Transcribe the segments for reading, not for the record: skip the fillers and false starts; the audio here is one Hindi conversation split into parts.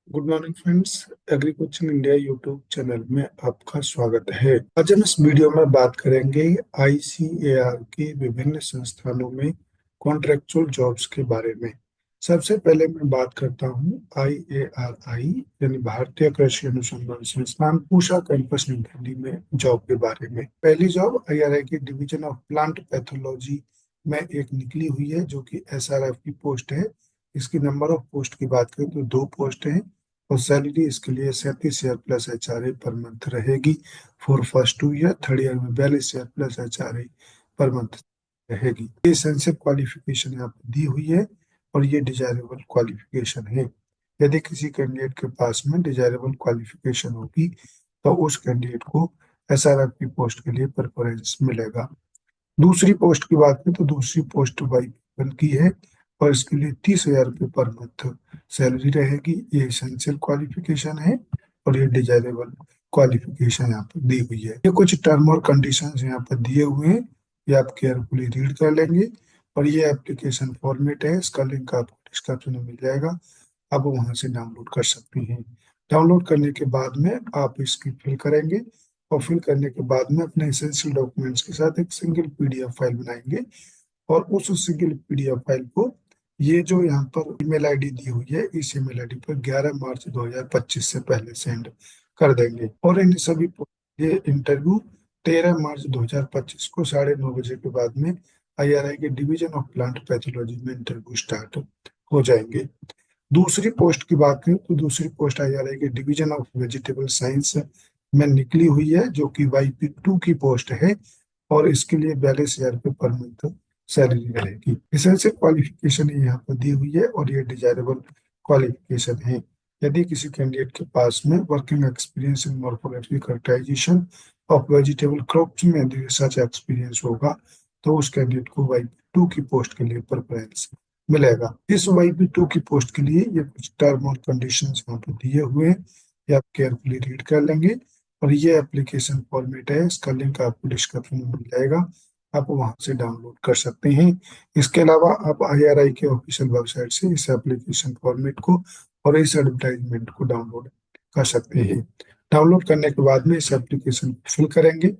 Good morning friends. Agriculture India YouTube channel में आपका स्वागत है। आज हम इस वीडियो में बात करेंगे आईसीएआर के विभिन्न संस्थानों में कॉन्ट्रेक्चुअल जॉब्स के बारे में। सबसे पहले मैं बात करता हूँ आईएआरआई यानी भारतीय कृषि अनुसंधान संस्थान पूषा कैंपस न्यू दिल्ली में जॉब के बारे में। पहली जॉब आईआरआई के डिवीजन ऑफ प्लांट पैथोलॉजी में एक निकली हुई है जो कि एसआरएफ की पोस्ट है। इसकी नंबर ऑफ पोस्ट की बात करें तो 2 पोस्ट है और सैलरी इसके लिए 37,000 प्लस एचआरए पर मंथ रहेगी for first 2 year. Third year में 42,000 प्लस एचआरए पर मंथ रहेगी। ये एसेंशियल क्वालिफिकेशन यहाँ पर दी हुई है और ये डिजायरेबल क्वालिफिकेशन है। यदि किसी कैंडिडेट के पास में डिजायरेबल क्वालिफिकेशन होगी तो उस कैंडिडेट को एसआरएफ की पोस्ट के लिए प्रेफरेंस मिलेगा। दूसरी पोस्ट की बात करें तो दूसरी पोस्ट वाई की है और इसके लिए 30,000 रुपये पर मंथ सैलरी रहेगी। ये एसेंशियल क्वालिफिकेशन है और ये डिजायरेबल क्वालिफिकेशन यहाँ पर दी हुई है। ये कुछ टर्म और कंडीशंस यहाँ पर दिए हुए हैं, ये आप केयरफुली रीड कर लेंगे। और ये एप्लीकेशन फॉर्मेट है, इसका लिंक आपको डिस्क्रिप्शन में मिल जाएगा, आप वहां से डाउनलोड कर सकते हैं। डाउनलोड करने के बाद में आप इसकी फिल करेंगे और फिल करने के बाद में अपने एसेंशियल डॉक्यूमेंट्स के साथ एक सिंगल पीडीएफ फाइल बनाएंगे और उस सिंगल पीडीएफ फाइल को ये जो यहाँ पर ईमेल आईडी दी हुई है इस ईमेल आईडी पर 11 मार्च 2025 से पहले सेंड कर देंगे। और इन सभी ये इंटरव्यू 13 मार्च 2025 को 9:30 के बाद में आईआरआई के डिवीजन ऑफ प्लांट पैथोलॉजी में इंटरव्यू स्टार्ट हो जाएंगे। दूसरी पोस्ट की बात करें तो दूसरी पोस्ट आईआरआई के डिवीजन ऑफ वेजिटेबल साइंस में निकली हुई है जो कि YP2 की पोस्ट है और इसके लिए 42,000 रुपये पर मंथ सैलरी रहेगी। एसेंशियल क्वालिफिकेशन यहाँ पर दी हुई है और ये डिजायरेबल क्वालिफिकेशन है। यदि किसी कैंडिडेट के पास में working experience in morphology characterization of vegetable crops में यदि सच एक्सपीरियंस होगा तो उस कैंडिडेट को YP2 की पोस्ट के लिए प्रेफरेंस मिलेगा। इस YP2 की पोस्ट के लिए ये कुछ टर्म और कंडीशंस यहाँ पर दिए हुए हैं, ये आप केयरफुली रीड कर लेंगे। और ये एप्लीकेशन फॉर्मेट है, इसका लिंक आपको डिस्क्रिप्शन में मिल जाएगा, आप वहां से डाउनलोड कर सकते हैं। इसके अलावा आप आईआरआई के ऑफिशियल वेबसाइट से इस एप्लीकेशन फॉर्मेट को और इस एडवर्टाइजमेंट को डाउनलोड कर सकते हैं। डाउनलोड करने के बाद में इस एप्लीकेशन को फिल करेंगे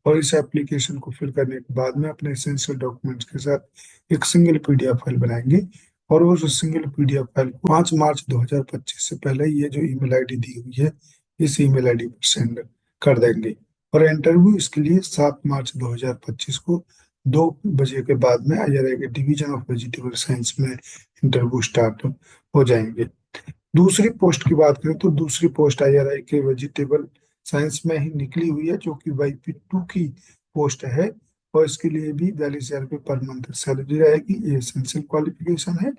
और इस एप्लीकेशन को फिल करने के बाद में अपने एसेंशियल डॉक्यूमेंट्स के साथ एक सिंगल पीडीएफ फाइल बनाएंगे और उस सिंगल पीडीएफ फाइल को 5 मार्च 2025 से पहले ये जो ईमेल आईडी दी हुई है इस ईमेल आईडी पर सेंड कर देंगे। और इंटरव्यू इसके लिए 7 मार्च 2025 को 2 बजे के बाद में आईआरआई के डिवीजन ऑफ वेजिटेबल साइंस में इंटरव्यू स्टार्ट हो जाएंगे। दूसरी पोस्ट की बात करें तो दूसरी पोस्ट आईआरआई के वेजिटेबल साइंस में ही निकली हुई है जो कि YP2 की पोस्ट है और इसके लिए भी 42,000 रुपये पर मंथ सैलरी रहेगी। ये एसेंशियल क्वालिफिकेशन है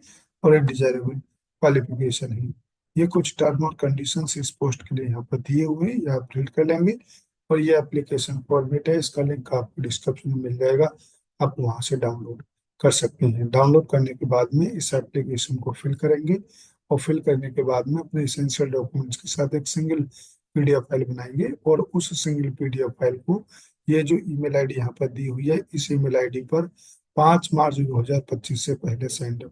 और ये डिजायरेबल क्वालिफिकेशन है। ये कुछ टर्म और कंडीशंस इस पोस्ट के लिए यहाँ पर दिए हुए हैं, ये आप रीड कर लेंगे। और ये एप्लीकेशन फॉर्मेट है, इसका लिंक आपको डिस्क्रिप्शन में मिल जाएगा, आप वहां से डाउनलोड कर सकते हैं। डाउनलोड करने के बाद में इस एप्लीकेशन को फिल करेंगे और फिल करने के बाद में अपने एसेंशियल डॉक्यूमेंट्स के साथ एक सिंगल पीडीएफ फाइल बनाएंगे और उस सिंगल पीडीएफ फाइल को ये जो ईमेल आईडी यहाँ पर दी हुई है इस ईमेल आईडी पर 5 मार्च 2025 से पहले सेंड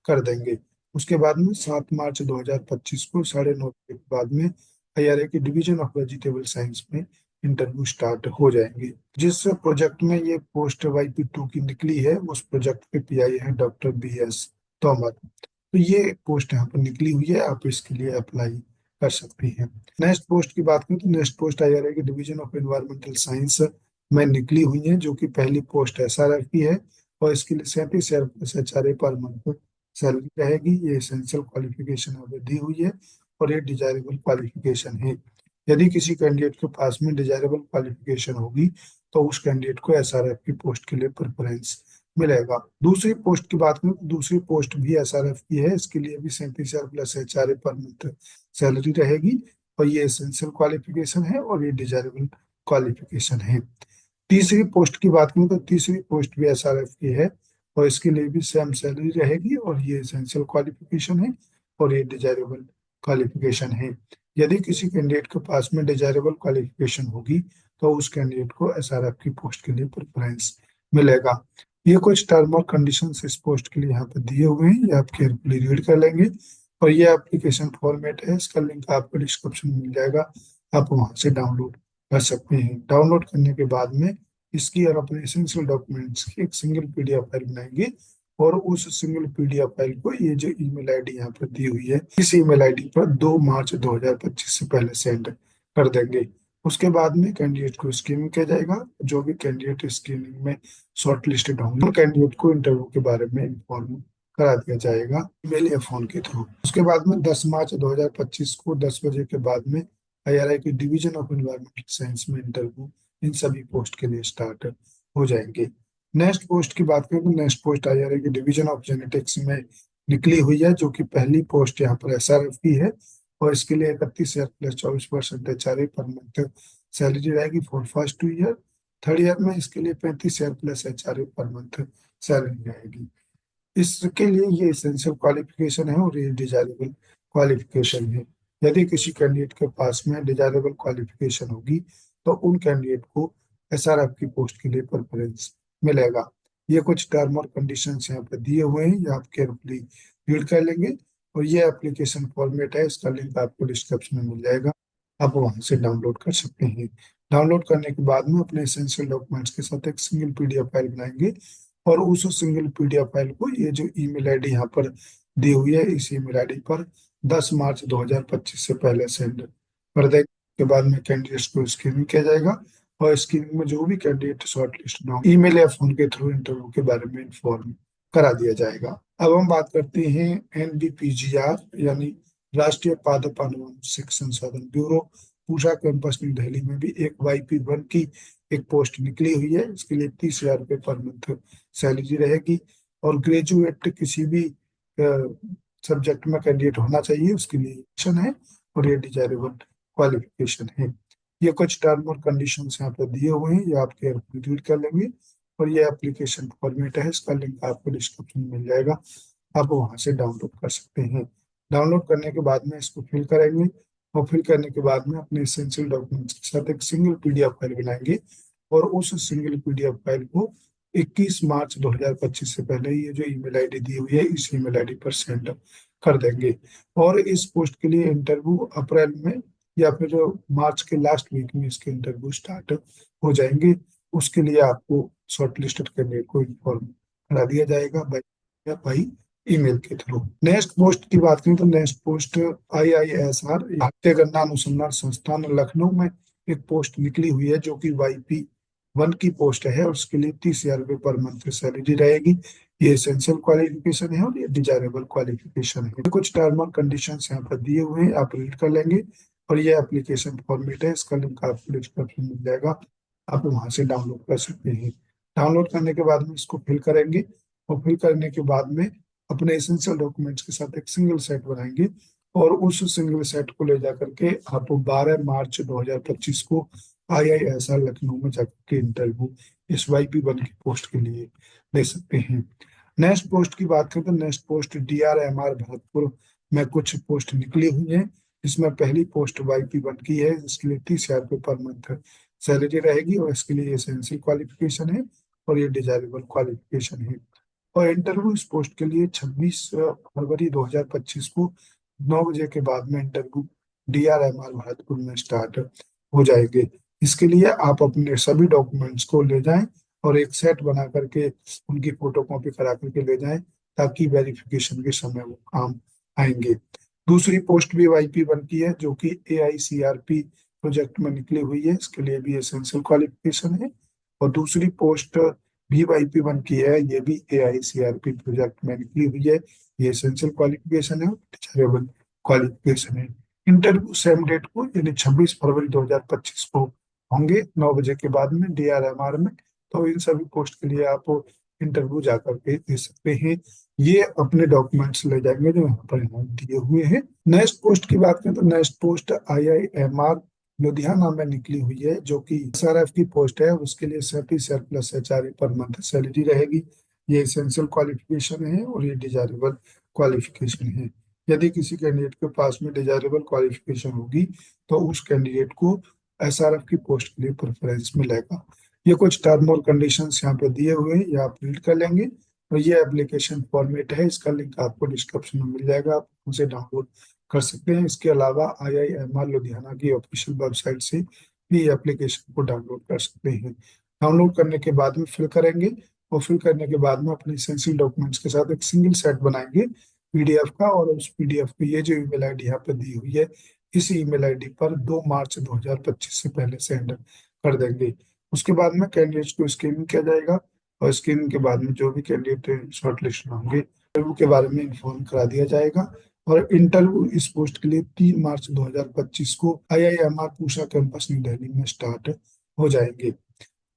कर देंगे। उसके बाद में 7 मार्च 2025 को 9:30 के बाद में आईआरआई के डिवीजन ऑफ वेजिटेबल साइंस में इंटरव्यू स्टार्ट हो जाएंगे। जिस प्रोजेक्ट में ये पोस्ट YP2 की निकली है उस प्रोजेक्ट के पीआई है डॉक्टर BS तोमर। तो ये पोस्ट यहाँ पर निकली हुई है, आप इसके लिए अप्लाई कर सकते हैं। नेक्स्ट पोस्ट की बात करें तो नेक्स्ट पोस्ट आईआरआई के डिवीजन ऑफ एनवायरमेंटल साइंस में निकली हुई है जो कि पहली पोस्ट एसआरएफ की है और इसके लिए 37,000 एचआरए पर मंथ सैलरी रहेगी। ये एसेंशियल क्वालिफिकेशन अभी दी हुई है और ये डिजायरेबल क्वालिफिकेशन है। यदि किसी कैंडिडेट के पास में डिजायरेबल क्वालिफिकेशन होगी तो उस कैंडिडेट को एसआरएफ की पोस्ट के लिए प्रेफरेंस मिलेगा। दूसरी पोस्ट की बात करें तो दूसरी पोस्ट भी एसआरएफ की है, इसके लिए भी 37,000 plus HRA per month salary रहेगी और ये एसेंशियल क्वालिफिकेशन है और ये डिजायरेबल क्वालिफिकेशन है। तीसरी पोस्ट की बात करें तो तीसरी पोस्ट भी एसआरएफ की है और इसके लिए भी सेम सैलरी रहेगी और ये एसेंशियल क्वालिफिकेशन है और ये डिजायरेबल क्वालिफिकेशन है। यदि किसी कैंडिडेट के पास में डिजायरेबल क्वालिफिकेशन होगी तो उस कैंडिडेट को एसआरएफ की पोस्ट के लिए प्रेफरेंस मिलेगा। ये कुछ टर्म और कंडीशंस इस पोस्ट के लिए यहाँ पर दिए हुए हैं, ये आप केयरफुली रीड कर लेंगे। और ये एप्लीकेशन फॉर्मेट है, इसका लिंक आपको डिस्क्रिप्शन में मिल जाएगा, आप वहां से डाउनलोड कर सकते हैं। डाउनलोड करने के बाद में इसकी और अपने एसेंशियल डॉक्यूमेंट्स की एक सिंगल पीडीएफ फाइल बनाएंगे, और उस सिंगल पीडीएफ फाइल को ये जो ईमेल आईडी यहाँ पर दी हुई है, इस ईमेल आईडी पर 2 मार्च 2025 से पहले सेंड कर देंगे। उसके बाद में कैंडिडेट को स्क्रीनिंग किया जाएगा। जो भी कैंडिडेट स्क्रीनिंग में शॉर्ट लिस्टेड होंगे, उन कैंडिडेट को इंटरव्यू के बारे में इन्फॉर्म करा दिया जाएगा ईमेल या फोन के थ्रू। उसके बाद में 10 मार्च 2025 को 10 बजे के बाद में आईआरआई की डिवीजन ऑफ एनवायरमेंटल साइंस में इंटरव्यू इन सभी पोस्ट के लिए स्टार्ट हो जाएंगे। नेक्स्ट पोस्ट की बात करें तो नेक्स्ट पोस्ट आईआरआई की डिवीजन ऑफ जेनेटिक्स में निकली हुई है, जो कि पहली पोस्ट यहाँ पर एसआरएफ की है, और इसके लिए 31,000 plus 24% HRA per month salary रहेगी for first 2 year. Third year में इसके लिए 35,000 plus HRA per month salary रहेगी। इसके लिए ये एसेंशियल क्वालिफिकेशन है और ये डिजायरेबल क्वालिफिकेशन है। यदि किसी कैंडिडेट के पास में डिजायरेबल क्वालिफिकेशन होगी तो उन कैंडिडेट को एसआरएफ की पोस्ट के लिए प्रेफरेंस मिलेगा। ये कुछ टर्म और कंडीशंस यहाँ पर दिए हुए हैं, ये आप केयरफुली रीड कर लेंगे। और ये एप्लीकेशन फॉर्मेट है, इसका लिंक आपको डिस्क्रिप्शन में मिल जाएगा, आप वहां से डाउनलोड कर सकते हैं। डाउनलोड करने के बाद में अपने एसेंशियल डॉक्यूमेंट्स के साथ एक सिंगल पीडीएफ फाइल बनाएंगे, और उस सिंगल पीडीएफ फाइल को ये जो ईमेल आईडी यहाँ पर दी हुई है, इस ईमेल आईडी पर 10 मार्च 2025 से पहले सेंड कर देंगे। के बाद में कैंडिडेट्स को स्क्रीनिंग किया जाएगा, और स्क्रीनिंग में जो भी कैंडिडेट शॉर्ट लिस्ट होंगे, ईमेल या फोन के थ्रू इंटरव्यू के बारे में इन्फॉर्म करा दिया जाएगा। अब हम बात करते हैं एनडीपीजीआर यानी राष्ट्रीय पादप आनुवंशिक संसाधन ब्यूरो पूषा कैंपस न्यू दिल्ली में भी एक YP1 की एक पोस्ट निकली हुई है। इसके लिए 30,000 रुपये पर मंथ सैलरी रहेगी, और ग्रेजुएट किसी भी सब्जेक्ट में कैंडिडेट होना चाहिए, उसके लिए ऑप्शन है, और ये डिजायरेबल क्वालिफिकेशन है। ये कुछ टर्म और कंडीशंस यहाँ पे दिए हुए हैं, ये आप केयरफुली रीड कर लेंगे। और ये एप्लीकेशन फॉर्मेट है, इसका लिंक आपको डिस्क्रिप्शन में मिल जाएगा, आप वहां से डाउनलोड कर सकते हैं। डाउनलोड करने के बाद में इसको फिल करेंगे, और फिल करने के बाद में अपने एसेंशियल डॉक्यूमेंट्स के साथ एक सिंगल पीडीएफ फाइल बनाएंगे, और उस सिंगल पीडीएफ फाइल को 21 मार्च 2025 से पहले ये जो ईमेल आईडी दी हुई है, इस ईमेल आईडी पर सेंड कर देंगे। और इस पोस्ट के लिए इंटरव्यू अप्रैल में या फिर मार्च के लास्ट वीक में इसके इंटरव्यू स्टार्ट हो जाएंगे। उसके लिए आपको शॉर्ट लिस्टेड कैंडिडेट को इन्फॉर्म करा दिया जाएगा बाई ईमेल के थ्रू। नेक्स्ट पोस्ट की बात करें तो नेक्स्ट पोस्ट IISR भारतीय गन्ना अनुसंधान संस्थान लखनऊ में एक पोस्ट निकली हुई है, जो कि YP1 की पोस्ट है, और उसके लिए 30,000 रुपये पर मंथ सैलरी रहेगी। ये एसेंशियल क्वालिफिकेशन है और ये डिजायरेबल क्वालिफिकेशन है। कुछ टर्म और कंडीशंस यहाँ पर दिए हुए हैं, आप रीड कर लेंगे। और ये एप्लीकेशन फॉर्मेट है, इसका लिंक आपको डिस्क्रिप्शन में मिल जाएगा, आप वहां से डाउनलोड कर सकते हैं। डाउनलोड करने के बाद में इसको फिल करेंगे, और फिल करने के बाद में अपने एसेंशियल डॉक्यूमेंट्स के साथ एक सिंगल सेट बनाएंगे, और उस सिंगल सेट को ले जाकर के आप 12 मार्च 2025 को IISR लखनऊ में जाकर के इंटरव्यू इस YP1 की पोस्ट के लिए ले सकते हैं। नेक्स्ट पोस्ट की बात करें तो नेक्स्ट पोस्ट DRMR भरतपुर में कुछ पोस्ट निकली हुई है। इसमें पहली पोस्ट YP1 की है, इसके लिए 30,000 रुपये पर मंथ सैलरी रहेगी, और इसके लिए एसेंशियल क्वालिफिकेशन है, और ये डिजायरेबल क्वालिफिकेशन है। और इंटरव्यू इस पोस्ट के लिए 26 फरवरी 2025 को 9 बजे के बाद में इंटरव्यू DRMR भरतपुर में स्टार्ट हो जाएंगे। इसके लिए आप अपने सभी डॉक्यूमेंट्स को ले जाएं, और एक सेट बना करके उनकी फोटो कॉपी करा करके ले जाएं, ताकि वेरिफिकेशन के समय वो काम आएंगे। दूसरी पोस्ट भी YP1 की है, जो कि AICRP प्रोजेक्ट में निकली हुई है, इसके लिए भी एसेंशियल क्वालिफिकेशन है। और दूसरी पोस्ट भी YP1 की है, ये भी AICRP प्रोजेक्ट में निकली हुई है, ये एसेंशियल क्वालिफिकेशन है, डिजायरेबल क्वालिफिकेशन है। इंटरव्यू सेम डेट को यानी 26 फरवरी 2025 को होंगे 9 बजे के बाद में DRMR में। तो इन सभी पोस्ट के लिए आप इंटरव्यू जाकर के दे सकते हैं। ये अपने डॉक्यूमेंट्स ले जाएंगे जो यहाँ पर यहाँ दिए हुए हैं। नेक्स्ट पोस्ट की बात करें तो नेक्स्ट पोस्ट IIMR लुधियाना में निकली हुई है, जो कि SRF की पोस्ट है, उसके लिए 37,000 plus HRA per month salary रहेगी। ये एसेंशियल क्वालिफिकेशन है, और ये डिजायरेबल क्वालिफिकेशन है। यदि किसी कैंडिडेट के पास में डिजायरेबल क्वालिफिकेशन होगी तो उस कैंडिडेट को SRF की पोस्ट के लिए प्रेफरेंस मिलेगा। ये कुछ टर्म और कंडीशंस यहाँ पे दिए हुए हैं, ये आप रीड कर लेंगे। और ये एप्लीकेशन फॉर्मेट है, इसका लिंक आपको डिस्क्रिप्शन में मिल जाएगा, आप उसे डाउनलोड कर सकते हैं। इसके अलावा IIMR लुधियाना की ऑफिशियल वेबसाइट से भी एप्लीकेशन को डाउनलोड कर सकते हैं। डाउनलोड करने के बाद में फिल करेंगे, और फिल करने के बाद में अपने एसेंशियल डॉक्यूमेंट्स के साथ एक सिंगल सेट बनाएंगे PDF का, और उस PDF को ये जो ईमेल आईडी यहाँ पे दी हुई है, इस ईमेल आईडी पर 2 मार्च 2025 से पहले सेंड कर देंगे। उसके बाद में कैंडिडेट्स को स्क्रीनिंग किया जाएगा, और स्क्रीनिंग के बाद में जो भी कैंडिडेट शॉर्टलिस्ट होंगे इंटरव्यू के बारे में इन्फॉर्म करा दिया जाएगा। और इंटरव्यू इस पोस्ट के लिए 3 मार्च 2025 को IIMR पूषा कैंपस न्यू दिल्ली में स्टार्ट हो जाएंगे।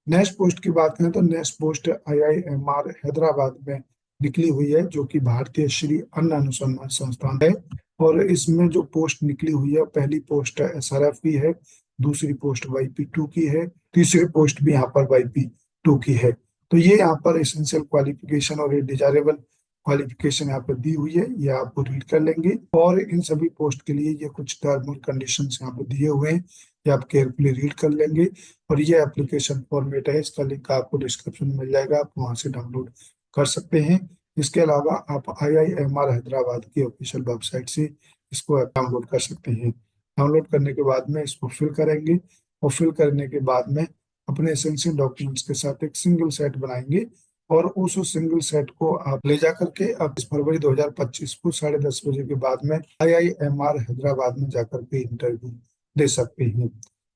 नेक्स्ट पोस्ट की बात करें तो नेक्स्ट पोस्ट IIMR हैदराबाद में निकली हुई है, जो कि भारतीय श्री अन्न अनुसंधान संस्थान है। और इसमें जो पोस्ट निकली हुई है, पहली पोस्ट SRF की है, दूसरी पोस्ट YP2 की है, तीसरी पोस्ट भी यहाँ पर YP2 की है। तो ये यहाँ पर एसेंशियल क्वालिफिकेशन और ये डिजायरेबल क्वालिफिकेशन यहाँ पर दी हुई है, ये आपको रीड कर लेंगे। और इन सभी पोस्ट के लिए ये कुछ टर्म और कंडीशंस यहाँ पर दिए हुए हैं, ये आप केयरफुली रीड कर लेंगे। और ये एप्लीकेशन फॉर्मेट है, इसका लिंक आपको डिस्क्रिप्शन में मिल जाएगा, आप वहां से डाउनलोड कर सकते हैं। इसके अलावा आप IIMR हैदराबाद की ऑफिशियल वेबसाइट से इसको डाउनलोड कर सकते हैं। डाउनलोड करने के बाद में इसको फिल करेंगे, और फिल करने के बाद में अपने एसेंशियल डॉक्यूमेंट्स के साथ एक सिंगल सेट बनाएंगे, और उस सिंगल सेट को आप ले जा करके अब इस फरवरी 2025 को 10:30 बजे के बाद में IIMR हैदराबाद में जाकर के इंटरव्यू दे सकते हैं।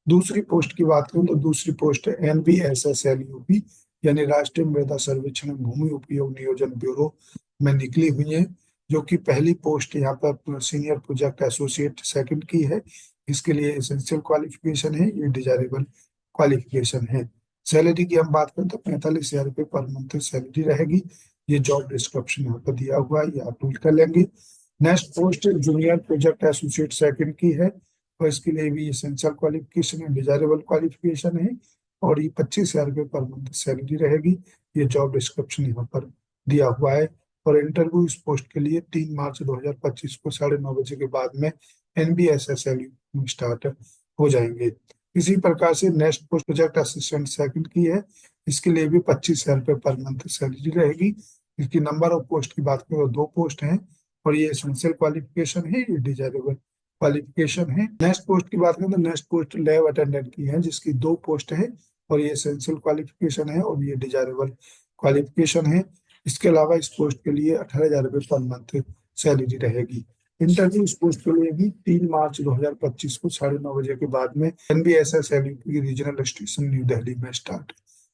दूसरी पोस्ट की बात करें तो दूसरी पोस्ट है NBSSLUP, यानी राष्ट्रीय मृदा सर्वेक्षण भूमि उपयोग नियोजन ब्यूरो में निकली हुई है, जो कि पहली पोस्ट यहाँ पर सीनियर प्रोजेक्ट एसोसिएट सेकंड की है। इसके लिए एसेंशियल क्वालिफिकेशन है, ये डिजायरेबल क्वालिफिकेशन है। सैलरी की हम बात करें तो 45,000 रुपये पर मंथ सैलरी रहेगी। ये जॉब डिस्क्रिप्शन यहाँ पर दिया हुआ है, ये आप रीड कर लेंगे। Next post junior project associate second की है, और इसके लिए भी एसेंशियल क्वालिफिकेशन है, डिजायरेबल क्वालिफिकेशन है, और ये 25,000 रुपये पर मंथ सैलरी रहेगी। ये जॉब डिस्क्रिप्शन यहाँ पर दिया हुआ है। और इंटरव्यू इस पोस्ट के लिए 3 मार्च 2025 को 9:30 के बाद में NBSSLU में स्टार्ट हो जाएंगे। इसी प्रकार से next post project assistant second की है, इसके लिए भी 25,000 रुपये पर मंथ सैलरी रहेगी। इसकी नंबर ऑफ पोस्ट की बात करें तो 2 पोस्ट हैं, और ये एसेंशियल क्वालिफिकेशन है, ये डिजायरेबल क्वालिफिकेशन है। नेक्स्ट पोस्ट की बात करें तो नेक्स्ट पोस्ट लैब अटेंडेंट की है, जिसकी 2 पोस्ट है, और ये एसेंशियल क्वालिफिकेशन है, और ये डिजायरेबल क्वालिफिकेशन है। इसके अलावा इस पोस्ट के लिए 18,000 रुपये पर मंथ सैलरी रहेगी। इंटरव्यू इस पोस्ट के लिए भी 3 मार्च 2025 को 9:30 बजे के बाद में NBSSLU की रीजनल स्टेशन न्यू दिल्ली में स्टार्ट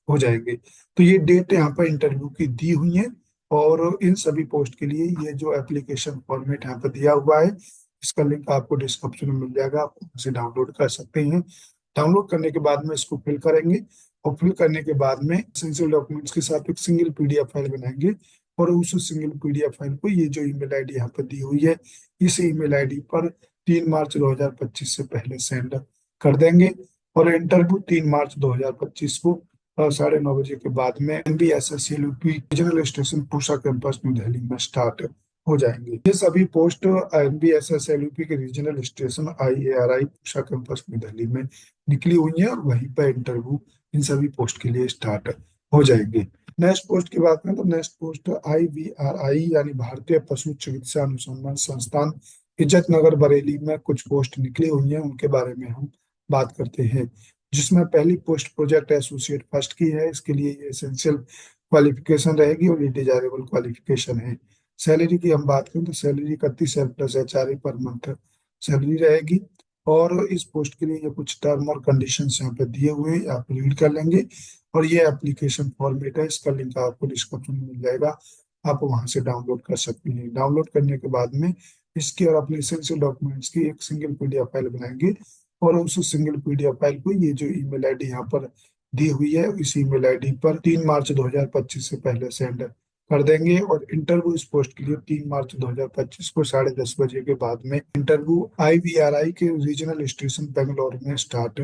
हो जाएंगे। तो ये डेट यहाँ पर इंटरव्यू की दी हुई है, और इन सभी पोस्ट के लिए ये जो एप्लीकेशन फॉर्मेट यहाँ पर दिया हुआ है, इसका लिंक आपको डिस्क्रिप्शन में मिल जाएगा, आप उसे डाउनलोड कर सकते हैं। डाउनलोड करने के बाद में इसको फिल करेंगे, और फिल करने के बाद में एसेंशियल डॉक्यूमेंट्स के साथ एक सिंगल PDF फाइल बनाएंगे, और उस सिंगल PDF फाइल को ये जो ईमेल आईडी यहाँ पर दी हुई है, इस ईमेल आईडी पर 3 मार्च 2025 से पहले सेंड कर देंगे। और इंटरव्यू 3 मार्च 2025 को 9:30 बजे के बाद में NBSSLUP रीजनल स्टेशन पूषा कैंपस न्यू दिल्ली में स्टार्ट हो जाएंगे। ये सभी पोस्ट NBSSLUP के रीजनल स्टेशन IARI पूषा कैंपस न्यू दिल्ली में निकली हुई है, और वहीं पर इंटरव्यू इन सभी पोस्ट के लिए स्टार्ट हो जाएंगे। नेक्स्ट पोस्ट की बात करें तो नेक्स्ट पोस्ट IVRI यानी भारतीय पशु चिकित्सा अनुसंधान संस्थान इज्जत नगर बरेली में कुछ पोस्ट निकली हुई हैं, उनके बारे में हम बात करते हैं। जिसमें पहली पोस्ट प्रोजेक्ट एसोसिएट फर्स्ट की है, इसके लिए ये एसेंशियल क्वालिफिकेशन रहेगी, और ये डिजायरेबल क्वालिफिकेशन है। सैलरी की हम बात करें तो सैलरी 31,000 प्लस HRA पर मंथ सैलरी रहेगी। और इस पोस्ट के लिए ये कुछ टर्म और कंडीशंस यहाँ पे दिए हुए हैं, आप रीड कर लेंगे। और ये एप्लीकेशन फॉर्मेट है, इसका लिंक आपको डिस्क्रिप्शन में मिल जाएगा, आप वहां से डाउनलोड कर सकते हैं। डाउनलोड करने के बाद में इसके और अपने एसेंशियल डॉक्यूमेंट्स की एक सिंगल PDF फाइल बनाएंगे, और उस सिंगल PDF फाइल को ये जो ईमेल आईडी यहाँ पर दी हुई है, इस ईमेल आईडी पर 3 मार्च 2025 से पहले सेंड कर देंगे। और इंटरव्यू इस पोस्ट के लिए 3 मार्च 2025 को 10:30 बजे के बाद में इंटरव्यू IVRI के रीजनल स्टेशन बेंगलोर में स्टार्ट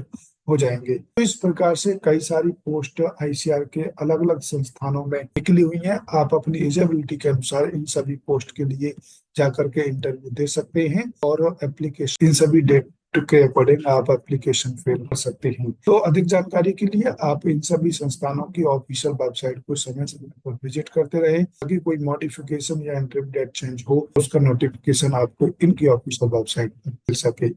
हो जाएंगे। तो इस प्रकार से कई सारी पोस्ट ICR के अलग अलग संस्थानों में निकली हुई हैं। आप अपनी एलिजिबिलिटी के अनुसार इन सभी पोस्ट के लिए जाकर के इंटरव्यू दे सकते हैं, और एप्लीकेशन इन सभी डेट के अकॉर्डिंग आप एप्लीकेशन फिल कर सकते हैं। तो अधिक जानकारी के लिए आप इन सभी संस्थानों की ऑफिशियल वेबसाइट को समय समय पर विजिट करते रहे, ताकि कोई मॉडिफिकेशन या इंटरप्ट डेट चेंज हो उसका नोटिफिकेशन आपको इनकी ऑफिशियल वेबसाइट पर मिल सके।